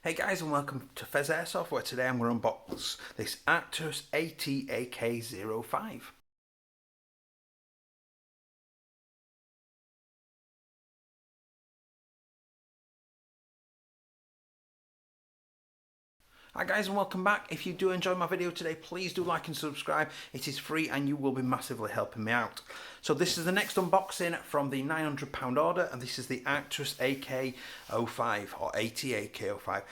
Hey guys, and welcome to Pheas Airsoft, where today I'm going to unbox this ARCTURUS AT-AK05. Hi guys, and welcome back. If you do enjoy my video today, please do like and subscribe. It is free and you will be massively helping me out. So this is the next unboxing from the £900 order, and this is the ARCTURUS AK05 or AT-AK05.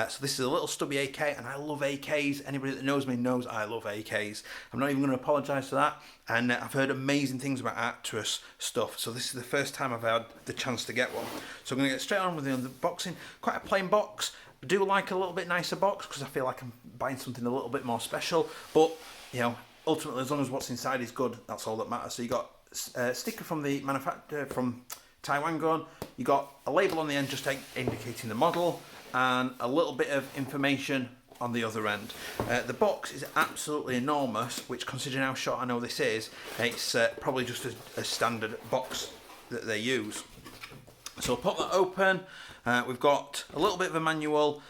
So this is a little stubby AK, and I love AKs. Anybody that knows me knows I love AKs. I'm not even going to apologise for that. And I've heard amazing things about ARCTURUS stuff, so this is the first time I've had the chance to get one. So I'm going to get straight on with the unboxing. Quite a plain box. I do like a little bit nicer box because I feel like I'm buying something a little bit more special, but you know, ultimately as long as what's inside is good, that's all that matters. So you got a sticker from the manufacturer from Taiwan gun, you got a label on the end just indicating the model, and a little bit of information on the other end. The box is absolutely enormous, which, considering how short I know this is, it's probably just a standard box that they use. So I'll pop that open. We've got a little bit of a manual,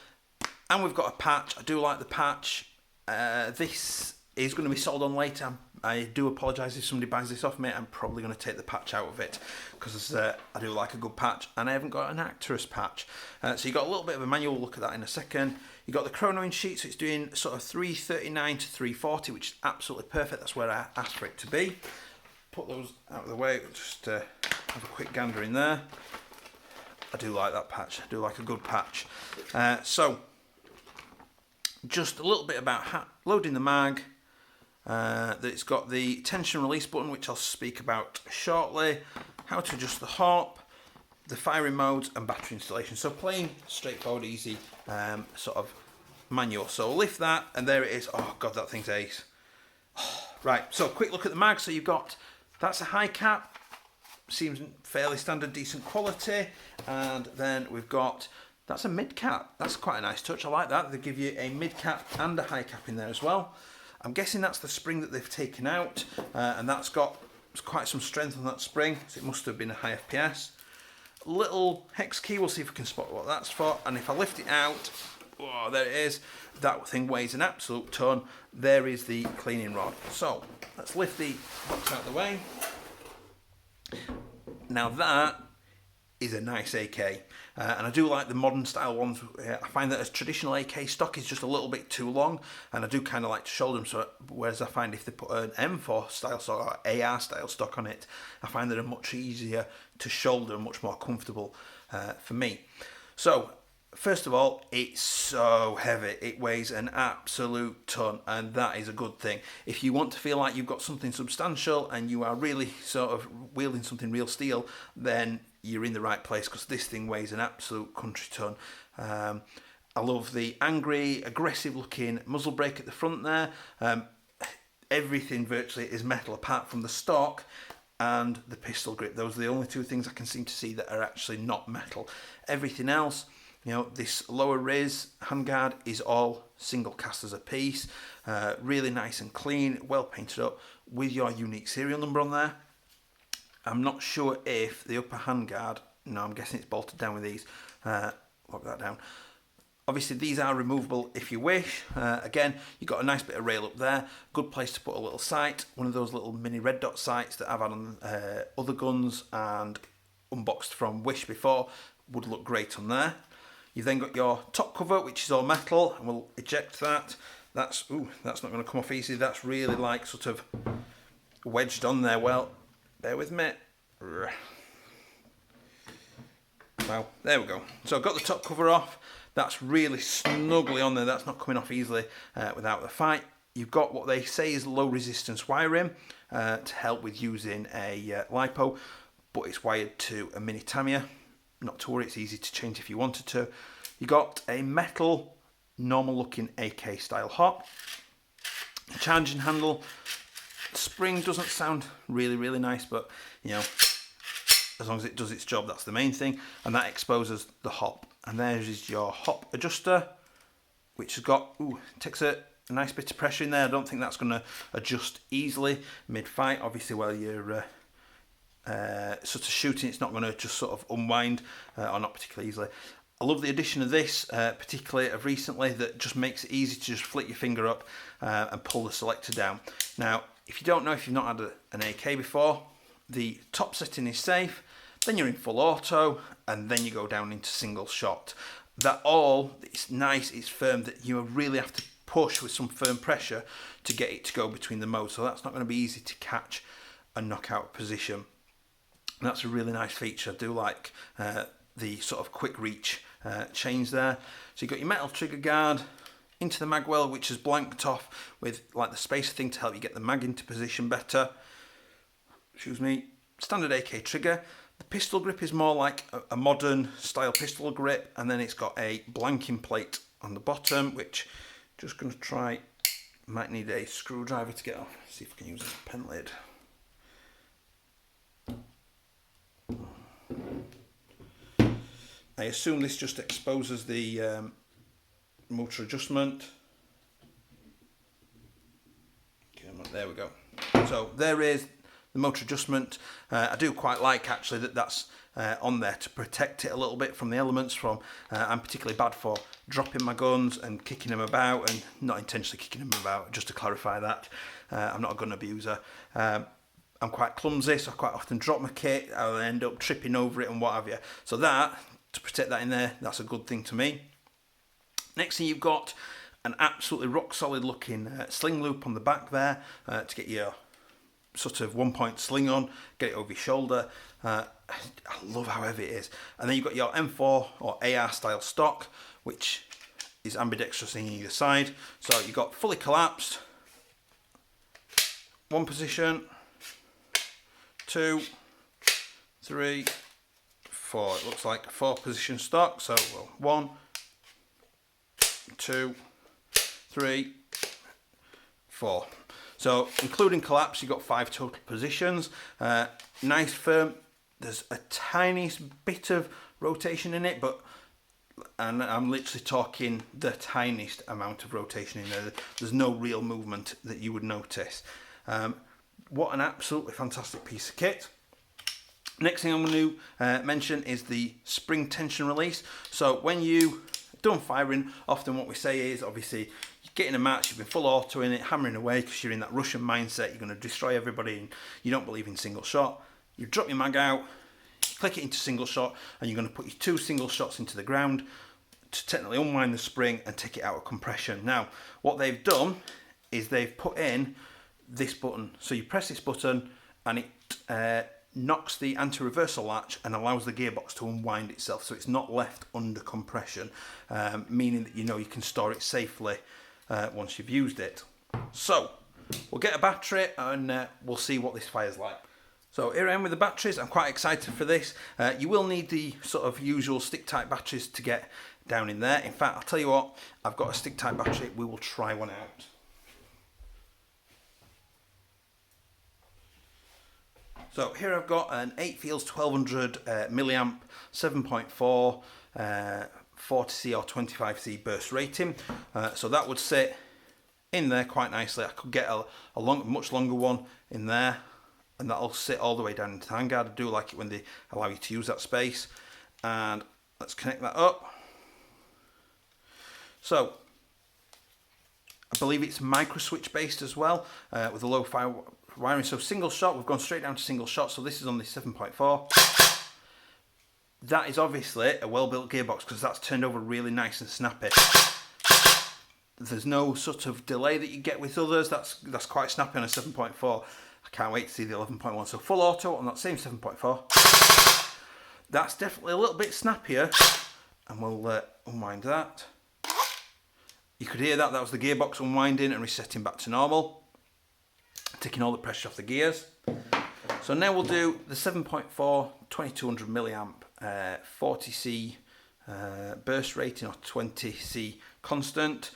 and we've got a patch. I do like the patch. This is going to be sold on later. I do apologise if somebody buys this off me. I'm probably going to take the patch out of it because I do like a good patch, and I haven't got an ARCTURUS patch. So you've got a little bit of a manual. We'll look at that in a second. You've got the chronoing sheet, so it's doing sort of 339 to 340, which is absolutely perfect. That's where I asked for it to be. Put those out of the way. Just have a quick gander in there. I do like that patch. I do like a good patch. So, just a little bit about loading the mag. That it's got the tension release button, which I'll speak about shortly. How to adjust the hop, the firing modes, and battery installation. So plain, straightforward, easy sort of manual. So I'll lift that, and there it is. Oh god, that thing's ace. Right. So quick look at the mag. So you've got, that's a high cap. Seems fairly standard, decent quality, and then we've got, that's a mid cap. That's quite a nice touch. I like that. They give you a mid cap and a high cap in there as well. I'm guessing that's the spring that they've taken out, and that's got quite some strength on that spring, so it must have been a high FPS. Little hex key. We'll see if we can spot what that's for. And if I lift it out, oh, there it is. That thing weighs an absolute ton. There is the cleaning rod. So let's lift the box out of the way. Now that is a nice AK, and I do like the modern style ones. I find that as traditional AK stock is just a little bit too long, and I do kind of like to shoulder them. So whereas I find if they put an M4 style stock or AR style stock on it, I find that they're much easier to shoulder and much more comfortable for me. So first of all, it's so heavy. It weighs an absolute ton, and that is a good thing. If you want to feel like you've got something substantial and you are really sort of wielding something real steel, then you're in the right place, because this thing weighs an absolute country ton. I love the angry, aggressive looking muzzle brake at the front there. Everything virtually is metal apart from the stock and the pistol grip. Those are the only two things I can seem to see that are actually not metal. Everything else, you know, this lower ris handguard is all single casters a piece, really nice and clean, well painted up with your unique serial number on there. I'm not sure if the upper handguard, no, I'm guessing it's bolted down with these. Lock that down. Obviously these are removable if you wish. Again, you've got a nice bit of rail up there, good place to put a little sight, one of those little mini red dot sights that I've had on other guns and unboxed from Wish before, would look great on there. You've then got your top cover, which is all metal, and we'll eject that. That's not going to come off easy. That's really like sort of wedged on there. Well, bear with me. Well, there we go. So I've got the top cover off. That's really snugly on there. That's not coming off easily without the fight. You've got what they say is low resistance wiring to help with using a LiPo, but it's wired to a mini Tamiya. Not to worry, it's easy to change if you wanted to. You got a metal, normal looking AK style hop. Charging handle. Spring doesn't sound really nice, but you know, as long as it does its job, that's the main thing. And that exposes the hop. And there is your hop adjuster, which has got, takes a nice bit of pressure in there. I don't think that's going to adjust easily mid-fight. Obviously, while you're sort of shooting, it's not going to just sort of unwind or not particularly easily. I love the addition of this, particularly of recently, that just makes it easy to just flick your finger up and pull the selector down. Now, if you don't know, if you've not had an AK before, the top setting is safe, then you're in full auto, and then you go down into single shot. It's nice, it's firm, that you really have to push with some firm pressure to get it to go between the modes. So that's not going to be easy to catch and knock out position. And that's a really nice feature. I do like the sort of quick reach change there. So you've got your metal trigger guard into the mag well, which is blanked off with like the spacer thing to help you get the mag into position better. Excuse me. Standard AK trigger. The pistol grip is more like a modern style pistol grip, and then it's got a blanking plate on the bottom, which just going to try, might need a screwdriver to get off. See if I can use a pen lid. I assume this just exposes the motor adjustment. Okay, there we go. So there is the motor adjustment. I do quite like actually that's on there to protect it a little bit from the elements. I'm particularly bad for dropping my guns and kicking them about, and not intentionally kicking them about, just to clarify that. I'm not a gun abuser. I'm quite clumsy, so I quite often drop my kit. I'll end up tripping over it and what have you. So that, to protect that in there, that's a good thing to me. Next thing, you've got an absolutely rock solid looking sling loop on the back there to get your sort of 1-point sling on, get it over your shoulder. I love how heavy it is. And then you've got your M4 or AR style stock, which is ambidextrous in either side. So you've got fully collapsed, one position, 2, 3, 4. It looks like a 4-position stock. So 1, 2, 3, 4. So including collapse, you've got 5 total positions. Nice firm. There's a tiniest bit of rotation in it, and I'm literally talking the tiniest amount of rotation in there. There's no real movement that you would notice. What an absolutely fantastic piece of kit. Next thing I'm going to mention is the spring tension release. So when you done firing, often what we say is, obviously, you get in a match, you've been full auto in it, hammering away because you're in that Russian mindset, you're going to destroy everybody and you don't believe in single shot. You drop your mag out, click it into single shot, and you're going to put your 2 single shots into the ground to technically unwind the spring and take it out of compression. Now, what they've done is they've put in this button. So you press this button and it knocks the anti-reversal latch and allows the gearbox to unwind itself, so it's not left under compression, meaning that you can store it safely once you've used it. So we'll get a battery and we'll see what this fires like. So here I am with the batteries. I'm quite excited for this. You will need the sort of usual stick type batteries to get down in there. In fact, I'll tell you what, I've got a stick type battery. We will try one out. So here I've got an 8 Pheas 1200 milliamp 7.4 40C or 25C burst rating. So that would sit in there quite nicely. I could get a much longer one in there, and that'll sit all the way down into the handguard. I do like it when they allow you to use that space. And let's connect that up. So I believe it's micro switch based as well, with a low fire wiring. So single shot, we've gone straight down to single shot. So this is on the 7.4. That is obviously a well-built gearbox because that's turned over really nice and snappy. There's no sort of delay that you get with others. That's quite snappy on a 7.4. I can't wait to see the 11.1. So full auto on that same 7.4. That's definitely a little bit snappier, and we'll unwind that. You could hear that. That was the gearbox unwinding and resetting back to normal, taking all the pressure off the gears. So now we'll do the 7.4 2200 milliamp 40C burst rating, or 20C constant.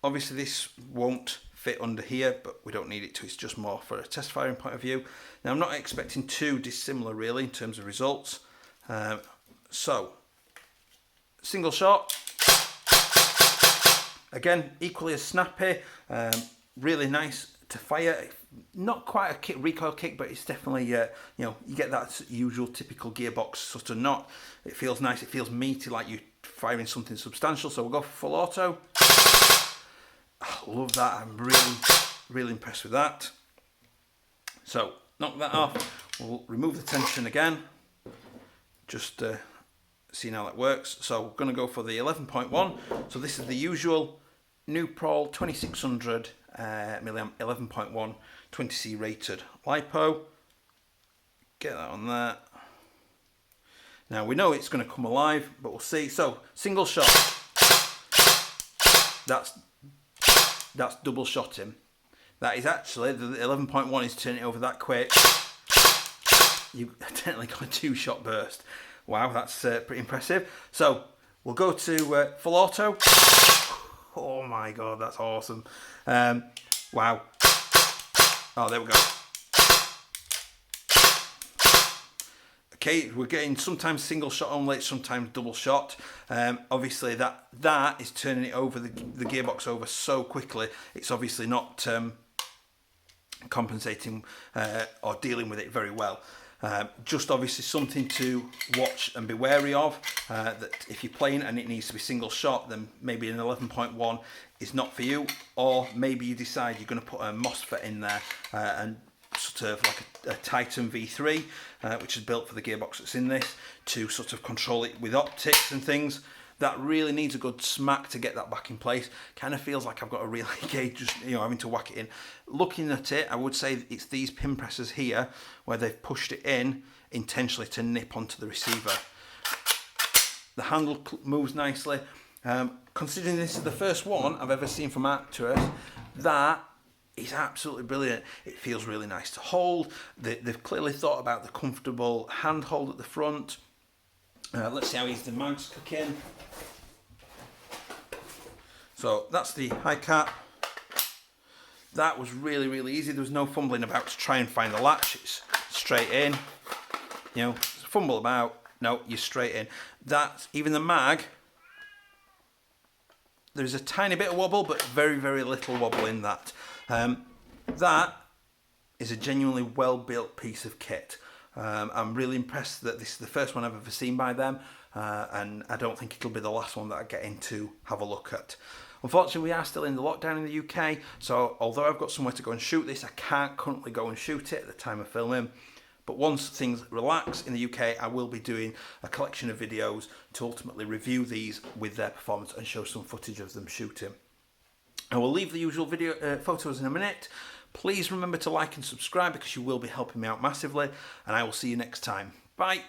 Obviously this won't fit under here, but we don't need it to. It's just more for a test firing point of view. Now I'm not expecting too dissimilar really in terms of results. So single shot, again equally as snappy, really nice to fire. Not quite a recoil kick, but it's definitely you get that usual typical gearbox sort of knot. It feels nice, it feels meaty, like you firing something substantial. So we'll go for full auto. I love that. I'm really impressed with that. So knock that off. We'll remove the tension again. Just seeing how that works. So we're going to go for the 11.1. So this is the usual Nuprol 2600 milliamp 11.1 20C rated LiPo. Get that on there. Now we know it's going to come alive, but we'll see. So single shot. That's double shotting. That is actually the 11.1 is turning it over that quick. You technically got a 2-shot burst. Wow, that's pretty impressive. So we'll go to full auto. Oh my god, that's awesome. Wow. Oh, there we go. Okay, we're getting sometimes single shot only, sometimes double shot. Obviously that is turning it over, the gearbox over so quickly. It's obviously not compensating or dealing with it very well. Just obviously something to watch and be wary of, that if you're playing and it needs to be single shot, then maybe an 11.1 is not for you, or maybe you decide you're going to put a MOSFET in there and sort of like a Titan V3, which is built for the gearbox that's in this, to sort of control it with optics and things. That really needs a good smack to get that back in place. Kind of feels like I've got a relay gauge, just having to whack it in. Looking at it, I would say it's these pin presses here where they've pushed it in intentionally to nip onto the receiver. The handle moves nicely. Considering this is the first one I've ever seen from ARCTURUS, that is absolutely brilliant. It feels really nice to hold. They've clearly thought about the comfortable handhold at the front. Let's see how easy the mags cook in. So that's the high cap. That was really easy. There was no fumbling about to try and find the latch. It's straight in. Fumble about. No, you're straight in. That's even the mag. There's a tiny bit of wobble, but very little wobble in that. That is a genuinely well-built piece of kit. I'm really impressed that this is the first one I've ever seen by them, and I don't think it'll be the last one that I get in to have a look at. Unfortunately, we are still in the lockdown in the UK, so although I've got somewhere to go and shoot this, I can't currently go and shoot it at the time of filming. But once things relax in the UK, I will be doing a collection of videos to ultimately review these with their performance and show some footage of them shooting. I will leave the usual video photos in a minute. Please remember to like and subscribe because you will be helping me out massively, and I will see you next time. Bye.